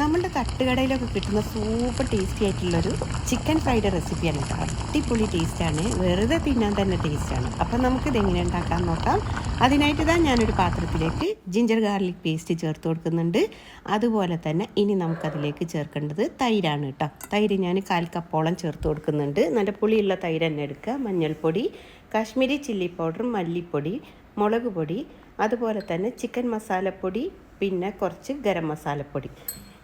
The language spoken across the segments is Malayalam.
നമ്മളുടെ തട്ടുകടയിലൊക്കെ കിട്ടുന്ന സൂപ്പർ ടേസ്റ്റി ആയിട്ടുള്ളൊരു ചിക്കൻ ഫ്രൈഡ് റെസിപ്പിയാണ് കേട്ടോ. അടിപൊളി ടേസ്റ്റാണ്, വെറുതെ തിന്നാൻ തന്നെ ടേസ്റ്റാണ്. അപ്പം നമുക്കിത് എങ്ങനെ ഉണ്ടാക്കാൻ നോക്കാം. അതിനായിട്ട് തന്നെ ഞാനൊരു പാത്രത്തിലേക്ക് ജിഞ്ചർ ഗാർലിക് പേസ്റ്റ് ചേർത്ത് കൊടുക്കുന്നുണ്ട്. അതുപോലെ തന്നെ ഇനി നമുക്കതിലേക്ക് ചേർക്കേണ്ടത് തൈരാണ് കേട്ടോ. തൈര് ഞാൻ 1/4 കപ്പോളം ചേർത്ത് കൊടുക്കുന്നുണ്ട്. നല്ല പുളിയുള്ള തൈര് തന്നെ എടുക്കുക. മഞ്ഞൾപ്പൊടി, കാശ്മീരി ചില്ലി പൗഡർ, മല്ലിപ്പൊടി, മുളക് പൊടി, അതുപോലെ തന്നെ ചിക്കൻ മസാലപ്പൊടി, പിന്നെ കുറച്ച് ഗരം മസാലപ്പൊടി,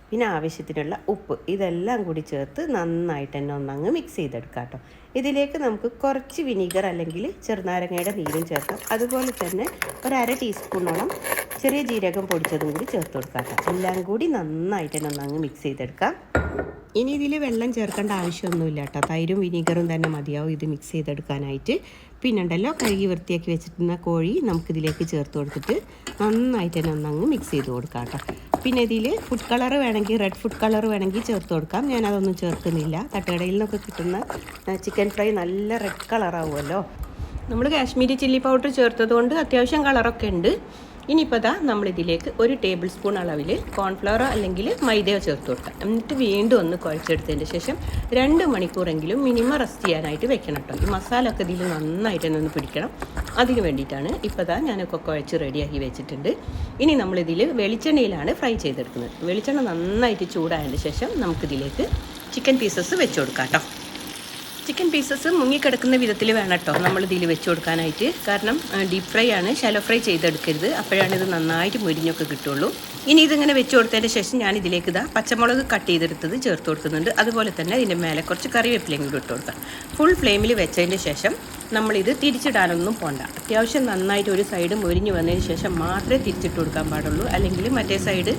പിന്നെ ആവശ്യത്തിനുള്ള ഉപ്പ്, ഇതെല്ലാം കൂടി ചേർത്ത് നന്നായിട്ട് തന്നെ ഒന്നങ്ങ് മിക്സ് ചെയ്തെടുക്കാം കേട്ടോ. ഇതിലേക്ക് നമുക്ക് കുറച്ച് വിനീഗർ അല്ലെങ്കിൽ ചെറുനാരങ്ങയുടെ നീരും ചേർക്കാം. അതുപോലെ തന്നെ 1/2 ടീസ്പൂണോളം ചെറിയ ജീരകം പൊടിച്ചതും കൂടി ചേർത്ത് കൊടുക്കാം കേട്ടോ. എല്ലാം കൂടി നന്നായിട്ട് തന്നെ ഒന്നങ്ങ് മിക്സ് ചെയ്തെടുക്കാം. ഇനി ഇതിൽ വെള്ളം ചേർക്കേണ്ട ആവശ്യമൊന്നുമില്ല കേട്ടോ. തൈരും വിനീഗറും തന്നെ മതിയാവും ഇത് മിക്സ് ചെയ്തെടുക്കാനായിട്ട്. പിന്നെ ഉണ്ടല്ലോ, കഴുകി വൃത്തിയാക്കി വെച്ചിട്ടുന്ന കോഴി നമുക്കിതിലേക്ക് ചേർത്ത് കൊടുത്തിട്ട് നന്നായിട്ട് തന്നെ ഒന്നങ്ങ് മിക്സ് ചെയ്ത് കൊടുക്കാം കേട്ടോ. പിന്നെ ഇതിൽ ഫുഡ് കളർ വേണമെങ്കിൽ, റെഡ് ഫുഡ് കളർ വേണമെങ്കിൽ ചേർത്ത് കൊടുക്കാം. ഞാനതൊന്നും ചേർക്കുന്നില്ല. തട്ടുകടയിൽ നിന്നൊക്കെ കിട്ടുന്ന ചിക്കൻ ഫ്രൈ നല്ല റെഡ് കളറാവുമല്ലോ. നമ്മൾ കാശ്മീരി ചില്ലി പൗഡർ ചേർത്തത് കൊണ്ട് അത്യാവശ്യം കളറൊക്കെ ഉണ്ട്. ഇനിയിപ്പോൾ ദാ നമ്മളിതിലേക്ക് 1 ടേബിൾ സ്പൂൺ അളവിൽ കോൺഫ്ലവറോ അല്ലെങ്കിൽ മൈദയോ ചേർത്ത് കൊടുക്കാം. എന്നിട്ട് വീണ്ടും ഒന്ന് കുഴച്ചെടുത്തതിന് ശേഷം 2 മണിക്കൂറെങ്കിലും മിനിമം റെസ്റ്റ് ചെയ്യാനായിട്ട് വെക്കണം കേട്ടോ. ഈ മസാല ഒക്കെ ഇതിൽ നന്നായിട്ട് തന്നെ ഒന്ന് പിടിക്കണം. അതിന് വേണ്ടിയിട്ടാണ്. ഇപ്പോൾ ദാ ഞാനൊക്കെ കുഴച്ച് റെഡിയാക്കി വെച്ചിട്ടുണ്ട്. ഇനി നമ്മളിതിൽ വെളിച്ചെണ്ണയിലാണ് ഫ്രൈ ചെയ്തെടുക്കുന്നത്. വെളിച്ചെണ്ണ നന്നായിട്ട് ചൂടായതിന് ശേഷം നമുക്കിതിലേക്ക് ചിക്കൻ പീസസ് വെച്ച് കൊടുക്കാം കേട്ടോ. ചിക്കൻ പീസസ് മുങ്ങിക്കിടക്കുന്ന വിധത്തിൽ വേണം കേട്ടോ നമ്മളിതിൽ വെച്ച് കൊടുക്കാനായിട്ട്. കാരണം ഡീപ്പ് ഫ്രൈ ആണ്, ഷാലോ ഫ്രൈ ചെയ്തെടുക്കരുത്. അപ്പോഴാണ് ഇത് നന്നായിട്ട് മുരിഞ്ഞൊക്കെ കിട്ടുള്ളൂ. ഇനി ഇതിങ്ങനെ വെച്ച് കൊടുത്തതിന് ശേഷം ഞാൻ ഇതിലേക്ക് ഇതാ പച്ചമുളക് കട്ട് ചെയ്തെടുത്തത് ചേർത്ത് കൊടുക്കുന്നുണ്ട്. അതുപോലെ തന്നെ ഇതിൻ്റെ മേലെ കുറച്ച് കറിവേപ്പിലയും കൂടി ഇട്ട് കൊടുക്കാം. ഫുൾ ഫ്ലെയിമിൽ വെച്ചതിന് ശേഷം നമ്മളിത് തിരിച്ചിടാനൊന്നും പോണ്ട. അത്യാവശ്യം നന്നായിട്ട് ഒരു സൈഡ് മൊരിഞ്ഞ് വന്നതിന് ശേഷം മാത്രമേ തിരിച്ചിട്ട് കൊടുക്കാൻ പാടുള്ളൂ. അല്ലെങ്കിൽ മറ്റേ സൈഡ്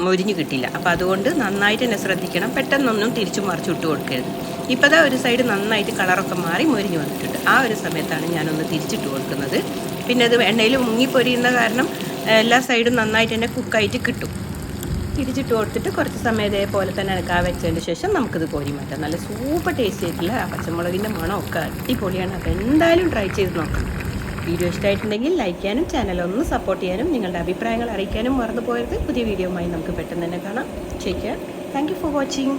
മൊരിഞ്ഞ് കിട്ടില്ല. അപ്പോൾ അതുകൊണ്ട് നന്നായിട്ട് തന്നെ ശ്രദ്ധിക്കണം. പെട്ടെന്നൊന്നും തിരിച്ചു മറിച്ച് ഇട്ട് കൊടുക്കരുത്. ഇപ്പോൾ ദാ ഒരു സൈഡ് നന്നായിട്ട് കളറൊക്കെ മാറി മൊരിഞ്ഞ് വന്നിട്ടുണ്ട്. ആ ഒരു സമയത്താണ് ഞാനൊന്ന് തിരിച്ചിട്ട് കൊടുക്കുന്നത്. പിന്നെ അത് എണ്ണയിൽ മുങ്ങിപ്പൊരിയുന്ന കാരണം എല്ലാ സൈഡും നന്നായിട്ട് തന്നെ കുക്കായിട്ട് കിട്ടും. തിരിച്ചിട്ട് കൊടുത്തിട്ട് കുറച്ച് സമയം ഇതേപോലെ തന്നെ ഇളക്കാൻ വെച്ചതിന് ശേഷം നമുക്കിത് കോരി മാറ്റാം. നല്ല സൂപ്പർ ടേസ്റ്റ് ആയിട്ടുള്ള ആ പച്ചമുളകിൻ്റെ മണമൊക്കെ അടിപൊളിയാണ്. അപ്പോൾ എന്തായാലും ട്രൈ ചെയ്ത് നോക്കാം. വീഡിയോ ഇഷ്ടമായിട്ടുണ്ടെങ്കിൽ ലൈക്ക് ചെയ്യാനും ചാനലൊന്ന് സപ്പോർട്ട് ചെയ്യാനും നിങ്ങളുടെ അഭിപ്രായങ്ങൾ അറിയിക്കാനും മറന്നു പോയത്. പുതിയ വീഡിയോയുമായി നമുക്ക് പെട്ടെന്ന് തന്നെ കാണാം. Take care. Thank you for watching.